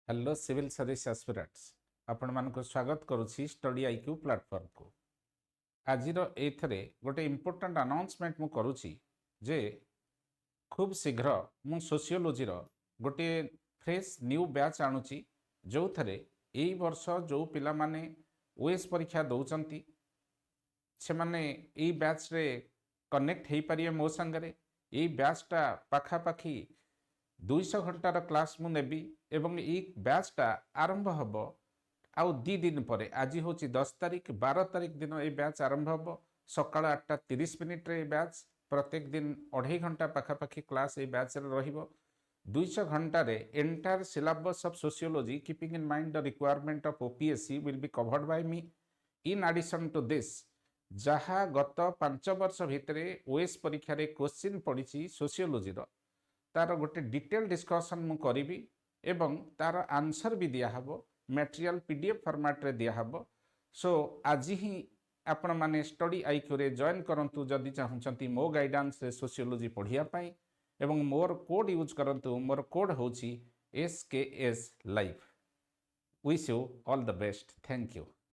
Hello civil service aspirants आपण मानक स्वागत करुछि स्टडी आईक्यू प्लेटफॉर्म को। आज एथरे गोटे इम्पोर्टेंट अनाउंसमेंट मु करुछि जे खूब शीघ्र मु सोशियोलॉजी रो गोटे फ्रेश न्यू बैच आणुछि जो थरे एई वर्ष जो पिला माने ओएस परीक्षा दउचंती से माने एई बैच रे कनेक्ट हेई परिए मो संगरे। एई बैचटा पाखा पाखी 200 घंटार क्लास मु नेबी एवं ये बैचटा आरंभ हम आउ 2 दिन पर आज हूँ 10 तारिख 12 तारिख दिन ये बैच आरंभ हम सका 8:30 रे बैच प्रत्येक दिन 2.5 घंटा पाखापाखि क्लास ये बैच रहिबो। 200 घंटार entire syllabus of sociology keeping in mind the requirement of OPSC will be covered by me in addition to this जहाँ गत 5 वर्ष भितर ओएस परीक्षा रे क्वेश्चन पड़ी सोशियोलॉजी तार गोटे डिटेल डिस्कशन मु करी एवं तार आंसर भी दिहब मटेरियल पीडीएफ फॉर्मेट रे दिहब। सो आज ही आपण माने स्टडी आईक्यू रे जॉइन करंतु जदि चाहूचंती मो गाइडेंस रे सोशियोलॉजी पढ़िया पाई एवं मोर कोड यूज करंतु। मोर कोड होची SKS life. Wish you all the best. Thank you.